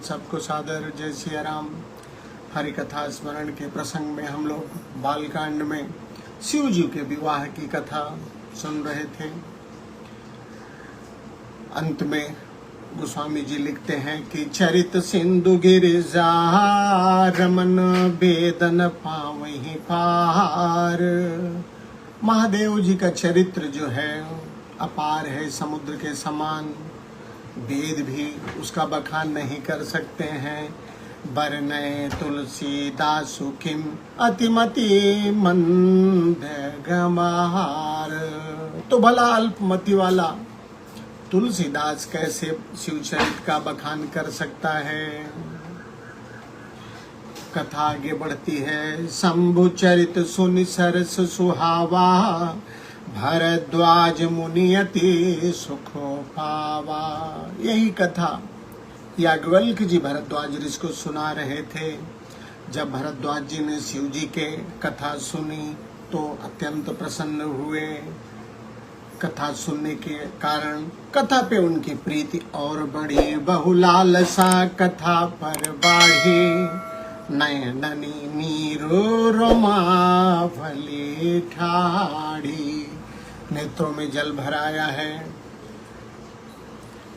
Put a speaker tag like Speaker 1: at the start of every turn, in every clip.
Speaker 1: सबको सादर जय सिया राम। हरि कथा स्मरण के प्रसंग में हम लोग बालकांड में शिव जी के विवाह की कथा सुन रहे थे। अंत में गोस्वामी जी लिखते हैं कि चरित सिंधु गिरिजा रमन वेदन पावहीं पार। महादेव जी का चरित्र जो है अपार है, समुद्र के समान। वेद भी उसका बखान नहीं कर सकते हैं। बरनय तुलसीदासु किम अतिमति मंद गमार। तो भला अल्पमति वाला तुलसीदास कैसे शिवचरित का बखान कर सकता है। कथा आगे बढ़ती है। शंभु चरित सुनि सरस सुहावा, भरद्वाज मुनि अति सुखो पावा। यही कथा याज्ञवल्क्य जी भरद्वाज ऋषि को सुना रहे थे। जब भरद्वाज जी ने शिव जी के कथा सुनी तो अत्यंत प्रसन्न हुए। कथा सुनने के कारण कथा पे उनकी प्रीति और बढ़ी। बहुलालसा कथा पर बाढ़ी, नयननी नीरो रोमा भली ठाड़ी। नेत्रों में जल भराया है।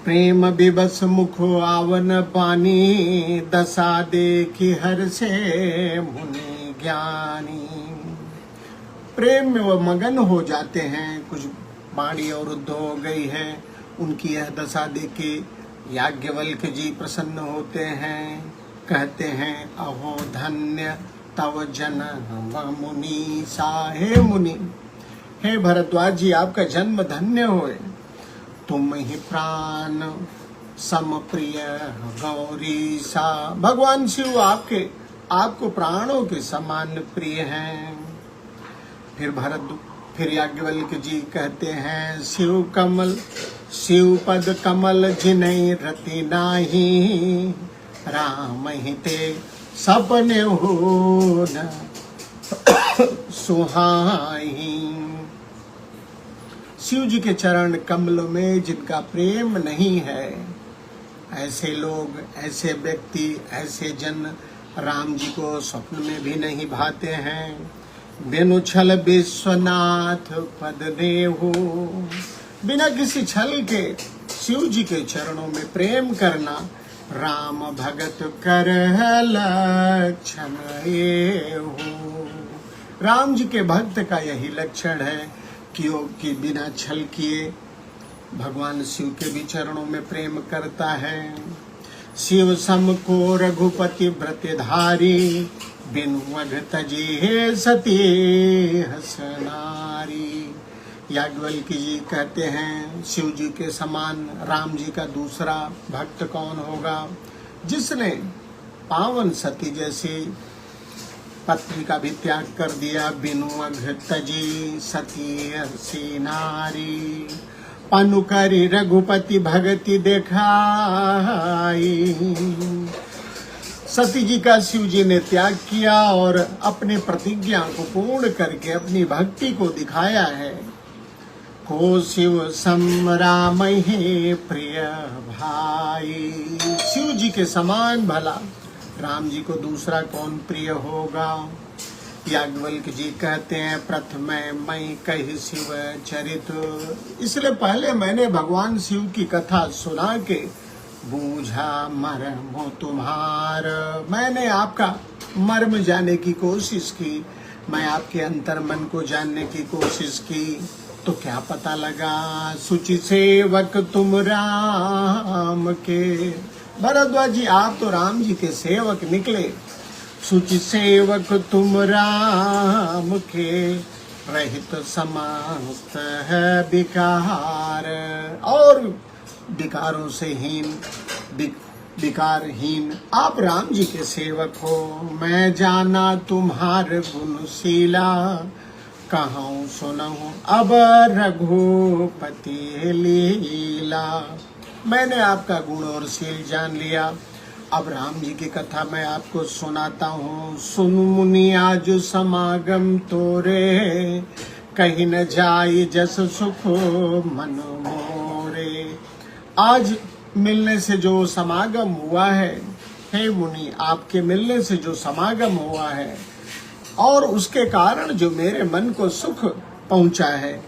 Speaker 1: प्रेम विवश मुखो आवन पानी, दशा देखी हर से मुनि ज्ञानी। प्रेम में वो मगन हो जाते हैं। कुछ बाणी अवरुद्ध हो गई है। उनकी यह दशा देख के याज्ञवल्क्य जी प्रसन्न होते हैं। कहते हैं अहो धन्य तव जन्म मुनि सा। हे मुनि, हे भरद्वाज जी, आपका जन्म धन्य होए। तुम ही प्राण सम प्रिय गौरी सा। भगवान शिव आपको प्राणों के समान प्रिय हैं। फिर याज्ञवल्क्य जी कहते हैं शिव पद कमल जिन्है रति नाही, राम ही ते सपने हो न सुहाई। शिव जी के चरण कमल में जिनका प्रेम नहीं है, ऐसे लोग, ऐसे व्यक्ति, ऐसे जन राम जी को स्वप्न में भी नहीं भाते हैं। बिनु छल विश्वनाथ पद देहु। बिना किसी छल के शिव जी के चरणों में प्रेम करना राम भगत कर लक्षण ये हो। राम जी के भक्त का यही लक्षण है कि बिना छल किए भगवान शिव के भी चरणों में प्रेम करता है। शिव सम को रघुपति व्रतधारी, बिनु अघ तजे सती हसनारी। याज्ञवल्क्य जी कहते हैं शिव जी के समान राम जी का दूसरा भक्त कौन होगा, जिसने पावन सती जैसी पत्नी का भी त्याग कर दिया। बिनु अघ तजी सती हसी नारी, पनु करी रघुपति भगति देखाई। सती जी का शिव जी ने त्याग किया और अपने प्रतिज्ञा को पूर्ण करके अपनी भक्ति को दिखाया है। को शिव सम राम ही प्रिय भाई। शिव जी के समान भला राम जी को दूसरा कौन प्रिय होगा। याज्ञवल्क्य जी कहते हैं प्रथम मैं कही शिव चरित। इसलिए पहले मैंने भगवान शिव की कथा सुना के बूझा मर्म तुम्हार। मैंने आपका मर्म जानने की कोशिश की, मैं आपके अंतर मन को जानने की कोशिश की। तो क्या पता लगा, सुचि सेवक तुम राम के। भरद्वाज जी, आप तो राम जी के सेवक निकले। सुचि सेवक तुम राम के, रहित समास्त है विकार। और विकारों से हीन, विकारहीन आप राम जी के सेवक हो। मैं जाना तुम्हार गुणशीला, कहूँ सुनहु अब रघुपति लीला। मैंने आपका गुण और शील जान लिया। अब राम जी की कथा मैं आपको सुनाता हूँ। सुन मुनि आज समागम तोरे, कहीं न जाई जस सुख मन मोरे। आज मिलने से जो समागम हुआ है हे मुनि, आपके मिलने से जो समागम हुआ है और उसके कारण जो मेरे मन को सुख पहुंचा है,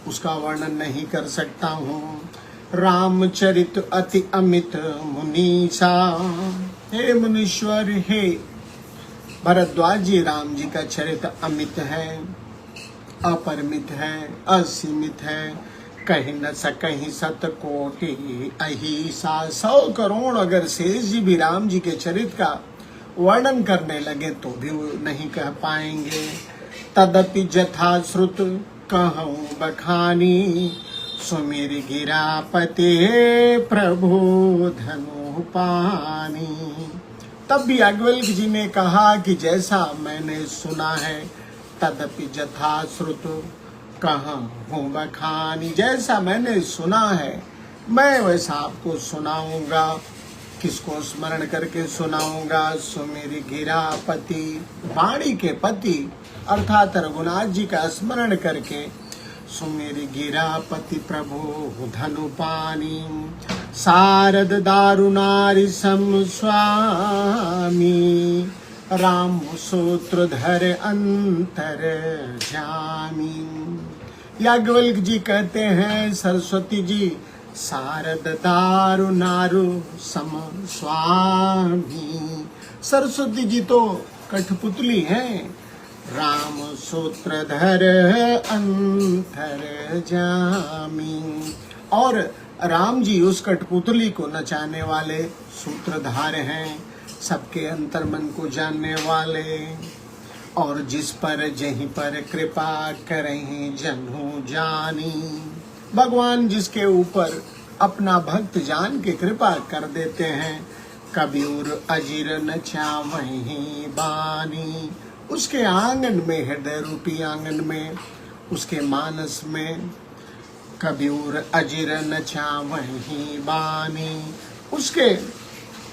Speaker 1: उसका वर्णन नहीं कर सकता हूँ। रामचरित अति अमित मुनीसा, हे मुनीश्वर, हे भरद्वाज जी, राम जी का चरित्र अमित है, अपरिमित है, असीमित है। कहीं न सकहीं सत कोटि अहिसा। 100 करोड़ अगर शेष जी भी राम जी के चरित्र का वर्णन करने लगे तो भी वो नहीं कह पाएंगे। तदपि जथा श्रुत कहूँ बखानी, सुमिर गिरापते प्रभु धनु पानी। तब भी याज्ञवल्क्य जी ने कहा कि जैसा मैंने सुना है, तदपि जथा श्रुत कहूँ बखानी, जैसा मैंने सुना है मैं वैसा आपको सुनाऊंगा। किसको स्मरण करके सुनाऊंगा? सुमेरी गिरापति, वाणी के पति अर्थात रघुनाथ जी का स्मरण करके। सुमेरी गिरापति प्रभु धनुपानी, शारद दारुनारि सम स्वामी, राम सूत्रधर अंतर जामी। याज्ञवल्क्य जी कहते हैं, सरस्वती जी शारद दारु नारु सम स्वामी। सरस्वती जी तो कठपुतली हैं, राम सूत्रधर अंतर जामी। और राम जी उस कठपुतली को नचाने वाले सूत्रधार हैं, सबके अंतर्मन को जानने वाले। और जिस पर जहीं पर कृपा करें जन्हों जानी, भगवान जिसके ऊपर अपना भक्त जान के कृपा कर देते हैं। कबीर अजिर न चावहीं बानी, उसके आंगन में, हृदय रूपी आंगन में, उसके मानस में कबीर अजिर न चावहीं बानी, उसके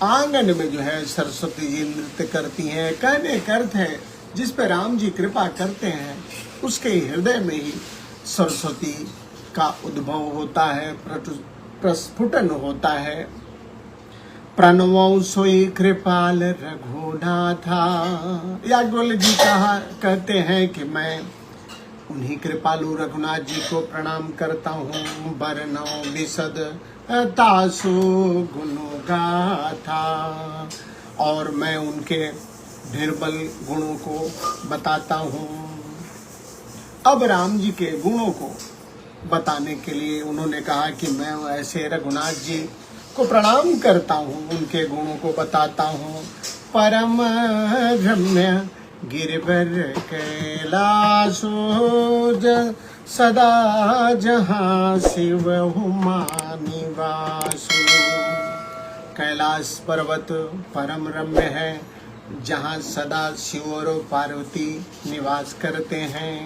Speaker 1: आंगन में जो है सरस्वती जी नृत्य करती हैं। कहने का अर्थ है जिस पे राम जी कृपा करते हैं उसके हृदय में ही सरस्वती का उद्भव होता है, प्रस्फुटन होता है। प्रणवो सोई कृपाल रघुनाथा, याज्ञवल्क्य जी कहते हैं कि मैं उन्हीं कृपालु रघुनाथ जी को प्रणाम करता हूँ। बरनौ विशद तासु गुणो गाथा, और मैं उनके निर्बल गुणों को बताता हूँ। अब राम जी के गुणों को बताने के लिए उन्होंने कहा कि मैं ऐसे रघुनाथ जी को प्रणाम करता हूँ, उनके गुणों को बताता हूँ। परम रम्य गिरिवर कैलासो, सदा जहाँ शिव हुमा निवासो। कैलाश पर्वत परम रम्य है, जहाँ सदा शिव और पार्वती निवास करते हैं।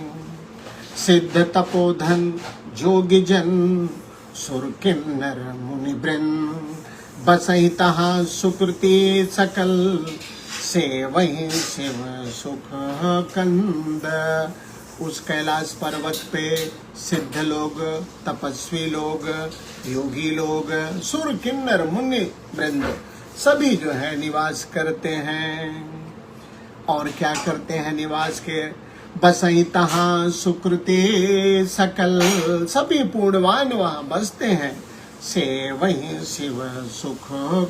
Speaker 1: सिद्ध तपोधन जोगी जन, सुर किन्नर मुनि वृंद, बसहि तहाँ सुकृति सकल, से वही शिव सुख कंद। उस कैलाश पर्वत पे सिद्ध लोग, तपस्वी लोग, योगी लोग, सुर किन्नर मुनि वृंद सभी जो है निवास करते हैं। और क्या करते हैं निवास के? बसई तहाँ सुकृति सकल, सभी पूर्णवान वहाँ बसते हैं। से वही शिव सुख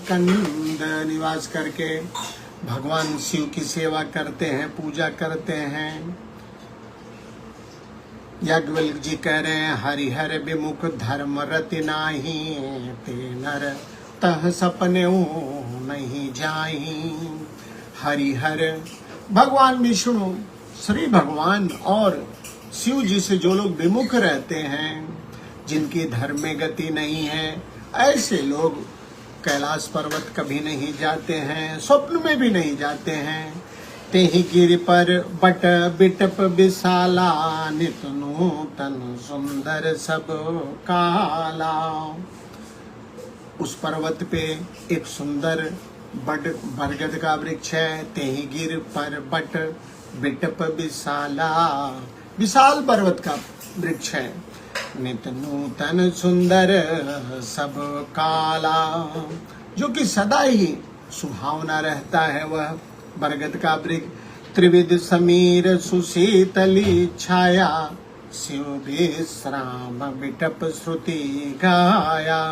Speaker 1: कंद, निवास करके भगवान शिव की सेवा करते हैं, पूजा करते हैं। याज्ञवल्क्य जी कह रहे हैं, हरिहर विमुख धर्म रति नाही, ते नर तह सपने नहीं जाही। हरिहर भगवान विष्णु, श्री भगवान और शिव जी से जो लोग विमुख रहते हैं, जिनकी धर्म में गति नहीं है, ऐसे लोग कैलाश पर्वत कभी नहीं जाते हैं, स्वप्न में भी नहीं जाते हैं। तेहि गिर पर बट बिटप विशाला, नित नूतन सुंदर सब काला। उस पर्वत पे एक सुंदर बरगद का वृक्ष है। तेहि गिर पर बट बिटप विशाला, विशाल पर्वत का वृक्ष है। नित नूतन सुंदर सब काला, जो कि सदा ही सुहावना रहता है वह बरगद का वृक्ष। त्रिविध समीर सुशीतली छाया, शिव विश्राम बिटप श्रुति गाया।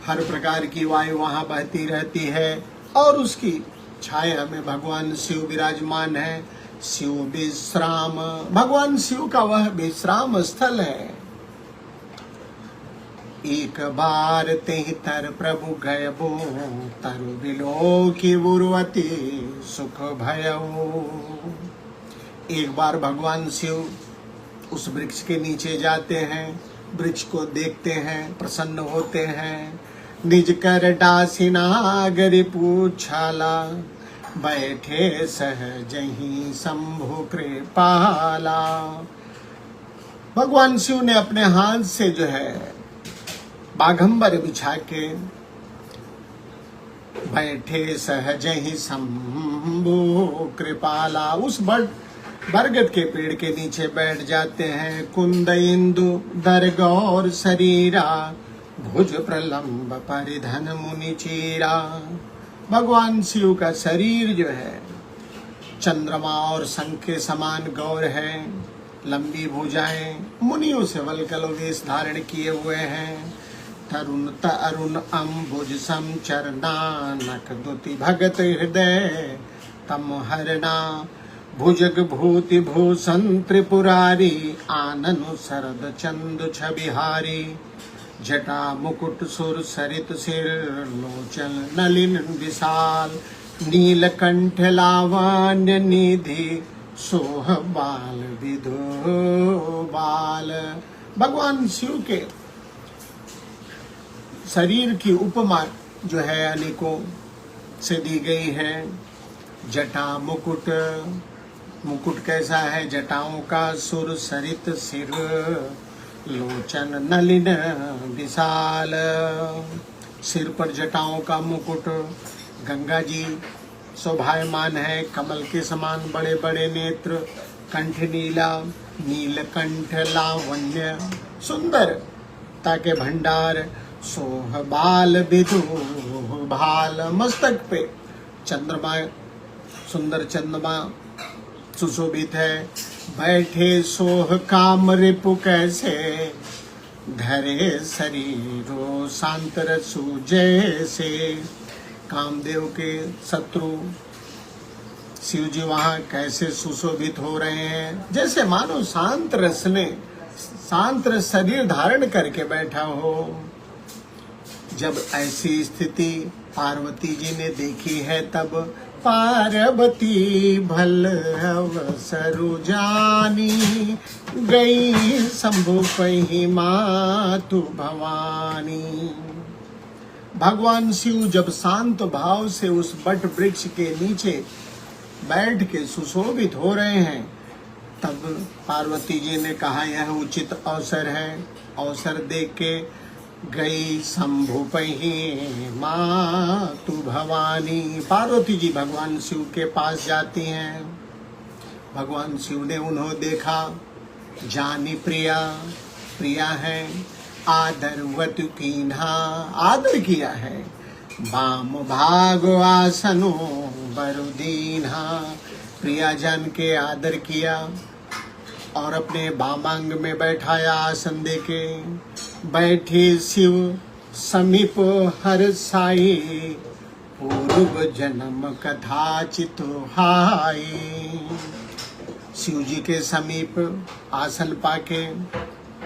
Speaker 1: हर प्रकार की वायु वहां बहती रहती है और उसकी छाया में भगवान शिव विराजमान है। शिव विश्राम, भगवान शिव का वह विश्राम स्थल है। एक बार तेहि तर प्रभु गय बो, तरु बिलो की उर्वती सुख भयऊ। एक बार भगवान शिव उस वृक्ष के नीचे जाते हैं, वृक्ष को देखते हैं, प्रसन्न होते हैं। निज कर डासिनागरि पूछाला, बैठे सहजहि शंभु कृपाला। भगवान शिव ने अपने हाथ से जो है बाघंबर बिछा के बैठे सहजहि शंभु कृपाला, उस बरगद के पेड़ के नीचे बैठ जाते हैं। कुंद इंदु दर गौर शरीरा, भुज प्रलंब परिधन मुनि चीरा। भगवान शिव का शरीर जो है चंद्रमा और शंख के समान गौर है, लंबी भुजाएं, मुनियों से वल्कल वेश धारण किए हुए हैं। तरुण तरुण अम्बुज सम चरनानक दुति भगत हृदय तम हरना। भुजग भूति भूषण त्रिपुरारी, आननु शरद चंद छबिहारी। जटा मुकुट सुर सरित सिर, लोचन नलिन विशाल। नीलकंठ लावण्य निधि, सोह बाल विधो बाल। भगवान शिव के शरीर की उपमा जो है अनेकों से दी गई है। जटा मुकुट, मुकुट कैसा है जटाओं का, सुर सरित सिर, लोचन नलिन विशाल। सिर पर जटाओं का मुकुट, गंगा जी शोभायमान है, कमल के समान बड़े बड़े नेत्र। कंठ नीला, नीलकंठ लावण्य, सुंदर ताके भंडार। सोह बाल विधु भाल, मस्तक पे चंद्रमा, सुंदर चंद्रमा सुशोभित है। बैठे सोह काम रिपु कैसे, धरे शरीरो शांत रसु जैसे। कामदेव के शत्रु शिव जी वहां कैसे सुशोभित हो रहे हैं, जैसे मानो शांत रस ने शांत रस शरीर धारण करके बैठा हो। जब ऐसी स्थिति पार्वती जी ने देखी है, तब पार्वती भल अवसरु जानी, गई शंभु पहि मातु भवानी। भगवान शिव जब शांत भाव से उस बट वृक्ष के नीचे बैठ के सुशोभित हो रहे हैं, तब पार्वती जी ने कहा यह उचित अवसर है। अवसर देख के गई शंभु पहि मातु भवानी। पार्वती जी भगवान शिव के पास जाती हैं। भगवान शिव ने उन्हें देखा, जानी प्रिया, प्रिया है। आदर वतु कीन्हा, आदर किया है। बाम भाग आसनो बरुदीन्हा, प्रिया जन के आदर किया और अपने बामांग में बैठाया आसन देके। बैठे शिव समीप हर साई, पूर्व जन्म कथा चितुहाई। शिव जी के समीप आसन पाके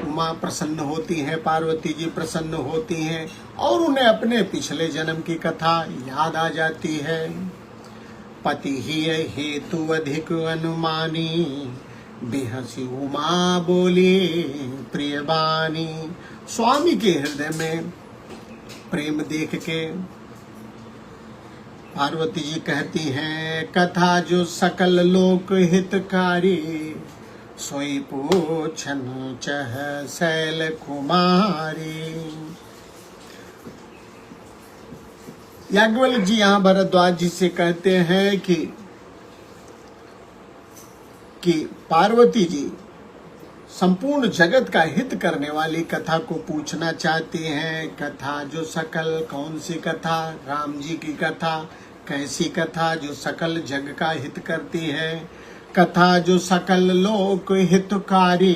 Speaker 1: उमा प्रसन्न होती है, पार्वती जी प्रसन्न होती हैं और उन्हें अपने पिछले जन्म की कथा याद आ जाती है। पति ही हेतु अधिक अनुमानी, बेहसी उमा बोली प्रियबानी। स्वामी के हृदय में प्रेम देख के पार्वती जी कहती हैं, कथा जो सकल लोक हितकारी, सोई पूछन चह शैल कुमारी। याज्ञवल्क्य जी यहाँ भरद्वाज जी से कहते हैं कि पार्वती जी संपूर्ण जगत का हित करने वाली कथा को पूछना चाहती हैं। कथा जो सकल, कौन सी कथा? राम जी की कथा। कैसी कथा जो सकल जग का हित करती है, कथा जो सकल लोक हितकारी,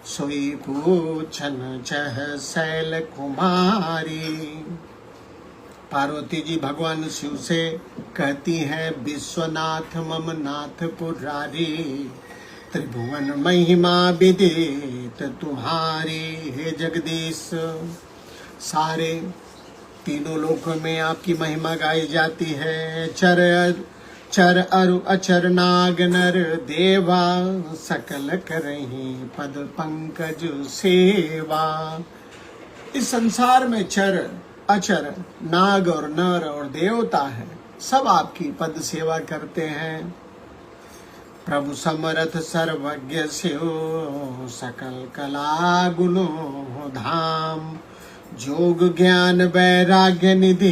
Speaker 1: सोई पूछन चह शैल कुमारी। पार्वती जी भगवान शिव से कहती हैं, विश्वनाथ मम नाथ पुरारी, त्रिभुवन महिमा विदित तुम्हारी। हे जगदीश, सारे तीनों लोकों में आपकी महिमा गाई जाती है। चर अरु अचर नाग नर देवा, सकल करहीं पद पंकज सेवा। इस संसार में चर अचर नाग और नर और देवता है, सब आपकी पद सेवा करते हैं। प्रभु समरथ सर्वज्ञ शिव, सकल कला गुणों धाम, जोग ज्ञान वैराग्य निधि,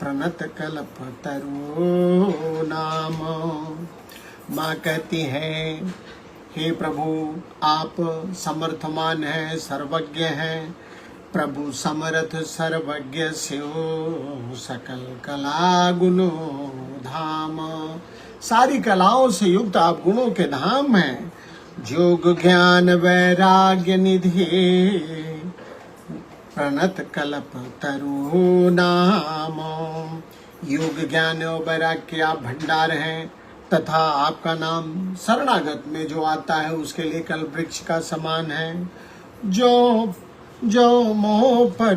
Speaker 1: प्रणत कल्प तरु नाम। माँ कहती हैं, हे प्रभु आप समर्थमान हैं, सर्वज्ञ हैं। प्रभु समर्थ सर्वज्ञ शिव, सकल कला गुणों धाम। सारी कलाओं से युक्त आप गुणों के धाम हैं। जोग ज्ञान वैराग्य निधि, प्रणत कल्प तरु नाम। योग ज्ञान और वैराग्य के आप भंडार हैं, तथा आपका नाम शरणागत में जो आता है उसके लिए कल्प वृक्ष का समान है। जो मोह पर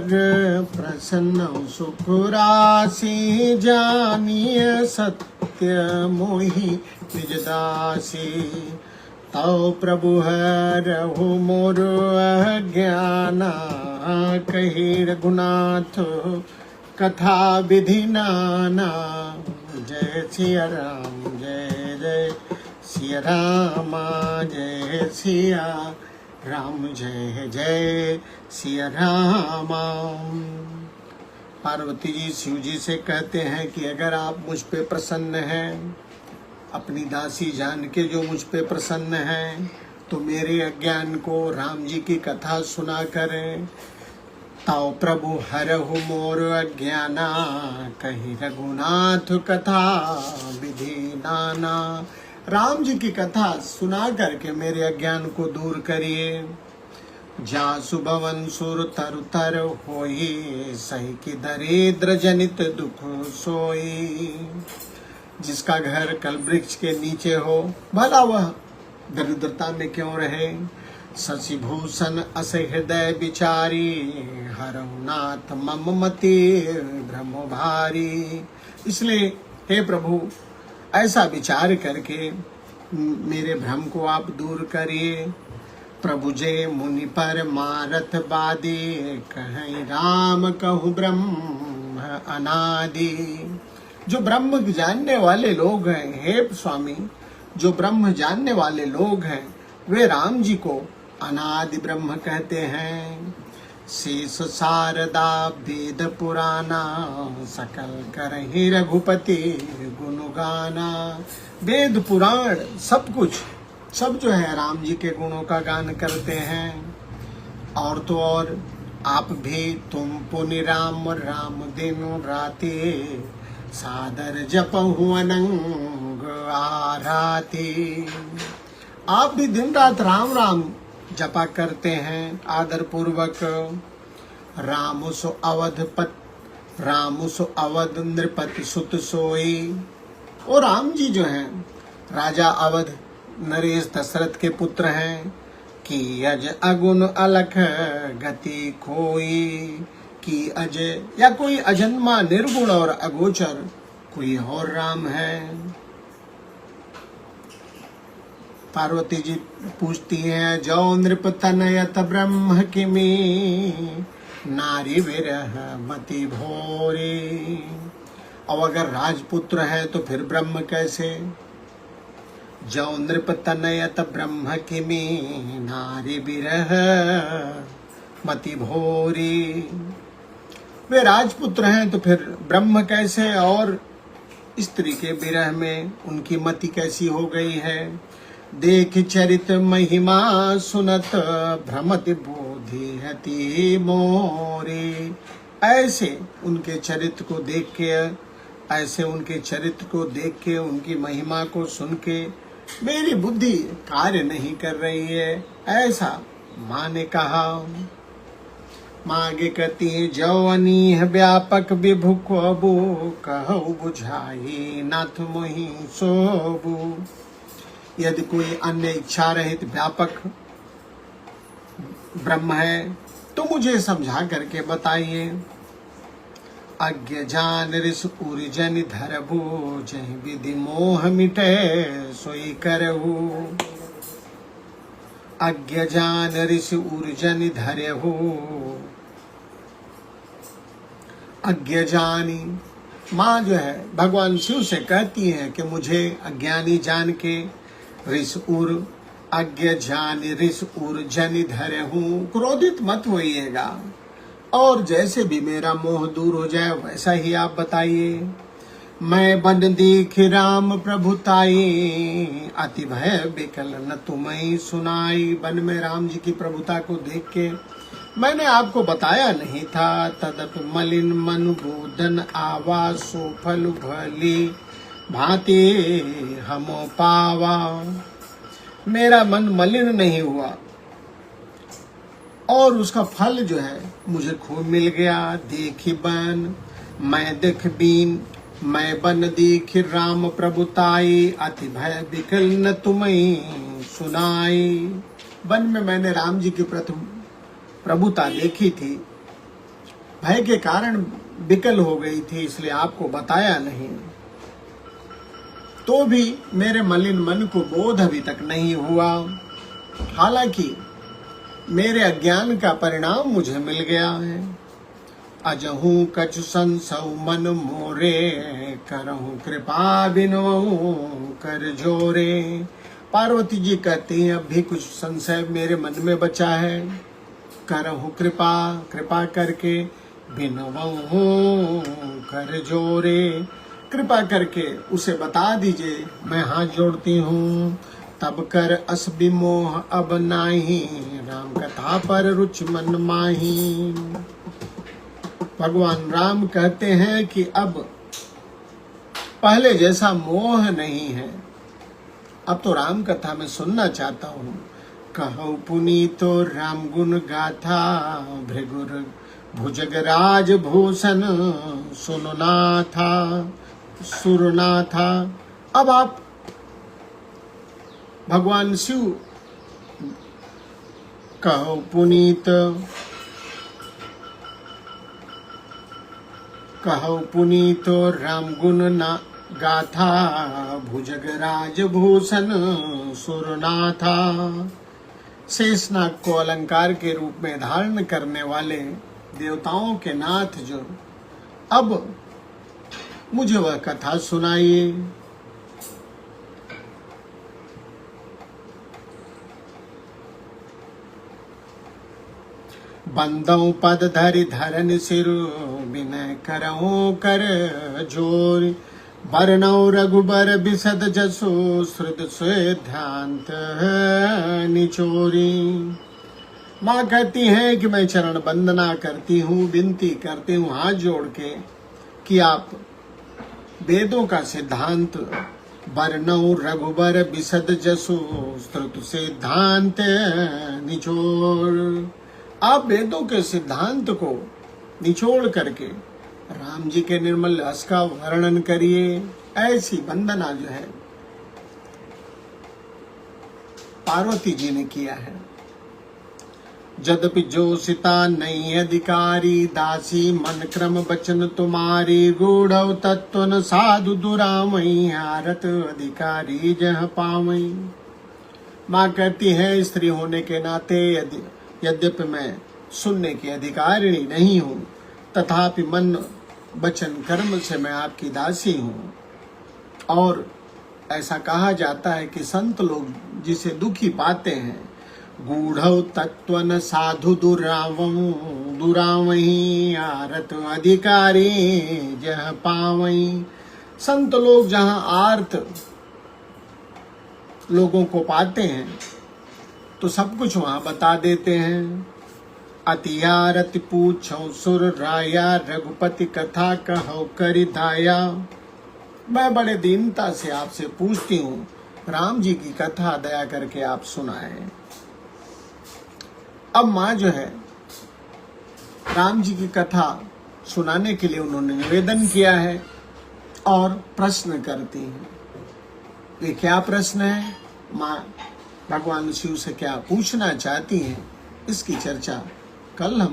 Speaker 1: प्रसन्न सुख राशि, जानिय सत्य मोहि निज दासी। तौ प्रभु हरहु मोर अज्ञाना, कही रघुनाथ कथा विधि नाना। जय सिया राम जय जय सिया राम, जय सिया राम जय जय सिया राम। पार्वती जी शिव जी से कहते हैं कि अगर आप मुझ पे प्रसन्न हैं, अपनी दासी जान के जो मुझ पे प्रसन्न हैं, तो मेरे अज्ञान को राम जी की कथा सुना करें। ताओ प्रभु हरहु मोर अज्ञाना, कही रघुनाथ कथा विधि नाना। राम जी की कथा सुना करके मेरे अज्ञान को दूर करिए। जासु भवन सुर तरु तर होई, सही की दरिद्र जनित दुख सोई। जिसका घर कल्प वृक्ष के नीचे हो, भला वह दरिद्रता में क्यों रहे। शशि भूषण अस हृदय विचारी, हरहु नाथ मम मति भ्रम भारी। इसलिए हे प्रभु, ऐसा विचार करके मेरे भ्रम को आप दूर करिए। प्रभु जय मुनि पर मारथ बादी, कहीं राम कहूँ ब्रह्म अनादि। जो ब्रह्म जानने वाले लोग हैं, हे स्वामी, जो ब्रह्म जानने वाले लोग हैं, वे राम जी को अनादि ब्रह्म कहते हैं। शेष शारदा वेद पुराना, सकल करहि रघुपति गुण गाना। वेद पुराण सब कुछ, सब जो है राम जी के गुणों का गान करते हैं। और तो और आप भी तुम पुनि राम राम दिन राति, सादर जपहु अनंग आराती। आप भी दिन रात राम राम जपा करते हैं आदर पूर्वक। राम सो अवध नृपति सुत सोई। और राम जी जो हैं राजा अवध नरेश दशरथ के पुत्र हैं। कि अज अगुण अलख गति खोई, कि अज या कोई अजन्मा निर्गुण और अगोचर कोई और राम है। पार्वती जी पूछती हैं, जो नृप तनयत ब्रह्म किमी, नारी विरह मति भोरी। और अगर राजपुत्र है तो फिर ब्रह्म कैसे। जो नृप तनयत ब्रह्म किमी, नारी विरह मति भोरी। वे राजपुत्र हैं तो फिर ब्रह्म कैसे, और स्त्री के विरह में उनकी मति कैसी हो गई है। देख चरित महिमा सुनत, भ्रमति बोधि हति मोरे। ऐसे उनके चरित्र को देख के ऐसे उनके चरित्र को देख के, उनकी महिमा को सुन के मेरी बुद्धि कार्य नहीं कर रही है, ऐसा माँ ने कहा। माँ आगे कहती है, जौवनी है व्यापक विभु को अबू, कहु बुझाई नाथ मोहि सोबू। यदि कोई अन्य इच्छा रहित व्यापक ब्रह्म है तो मुझे समझा करके बताइए। अज्ञ जान ऋष उर्जन धरभु, जहि विधि मोह मिटे सोई करहु। अज्ञ जान ऋष उर्जन धरहु, अज्ञ जानी माँ जो है भगवान शिव से कहती है कि मुझे अज्ञानी जान के ऋष उर, अज्ञ जान ऋष उर जन धरहु, क्रोधित मत होइएगा और जैसे भी मेरा मोह दूर हो जाए वैसा ही आप बताइए। मैं बन दीख राम प्रभुताई, अति भय विकल न तुम्हें सुनाई। वन में राम जी की प्रभुता को देख के मैंने आपको बताया नहीं था। तदप मलिन मन बोधन आवा, सो फल भली भांति हमो पावा। मेरा मन मलिन नहीं हुआ और उसका फल जो है मुझे खूब मिल गया। देखी बन मैं देख बीन, मैं बन दीख राम प्रभुताई, अति भय विकल न तुम्हें सुनाई। वन में मैंने राम जी की प्रभुता देखी थी, भय के कारण विकल हो गई थी, इसलिए आपको बताया नहीं। तो भी मेरे मलिन मन को बोध अभी तक नहीं हुआ। हालांकि मेरे अज्ञान का परिणाम मुझे मिल गया है। अजहू कछु संसौ मन मोरे, करहूं कृपा बिनवहु कर जोरे। पार्वती जी कहती हैं अब भी कुछ संशय मेरे मन में बचा है, करहूं कृपा, कृपा करके बिनवहु कर जोरे। कृपा करके उसे बता दीजिए, मैं हाथ जोड़ती हूँ। तब कर अस विमोह अब नाही, राम कथा पर रुचि मन माही। भगवान राम कहते हैं कि अब पहले जैसा मोह नहीं है, अब तो राम कथा में सुनना चाहता हूँ। कहु पुनीतो राम गुण गाथा, भृगुर भुजगराज भूषण सुनना था सुरना था। अब आप भगवान शिव कहो पुनीत, कहो पुनीतो राम गुण ना गाथा, भुजगराज भूषण सुरनाथा। शेषनाग को अलंकार के रूप में धारण करने वाले देवताओं के नाथ जो, अब मुझे वह कथा सुनाइए। बंदौ पद धरि धरन सिरु, विनय करहूं कर जोर। बरनौ रघुबर बिसद जसो, श्रुत स्वेध्यांत निचोरी। माँ कहती है कि मैं चरण वंदना करती हूँ, विनती करती हूँ हाथ जोड़ के कि आप वेदों का सिद्धांत, बरनौ रघुबर बिसद जसो, श्रुत सिद्धांत निचोर। आप वेदों के सिद्धांत को निचोड़ करके राम जी के निर्मल रस का वर्णन करिए। ऐसी वंदना जो है पार्वती जी ने किया है। जदपि जो सीता नहीं अधिकारी, दासी मन क्रम वचन तुम्हारी। गूढ़ तत्व न साधु दुरामई, आरत अधिकारी जह पावई। माँ कहती है स्त्री होने के नाते यद्यपि मैं सुनने की अधिकारिणी नहीं हूँ, तथापि मन वचन कर्म से मैं आपकी दासी हूँ। और ऐसा कहा जाता है कि संत लोग जिसे दुखी पाते हैं, गूढ़ तत्व न साधु दुरावही, आरत अधिकारी जह पावई। संत लोग जहाँ आर्त लोगों को पाते हैं तो सब कुछ वहाँ बता देते हैं। अतियारति पूछो सुर राया, रघुपति कथा कहो करि दाया। मैं बड़े दीनता से आपसे पूछती हूँ, राम जी की कथा दया करके आप सुनाएं। अब माँ जो है राम जी की कथा सुनाने के लिए उन्होंने निवेदन किया है और प्रश्न करती हैं। वे क्या प्रश्न है, माँ भगवान शिव से क्या पूछना चाहती हैं, इसकी चर्चा कल हम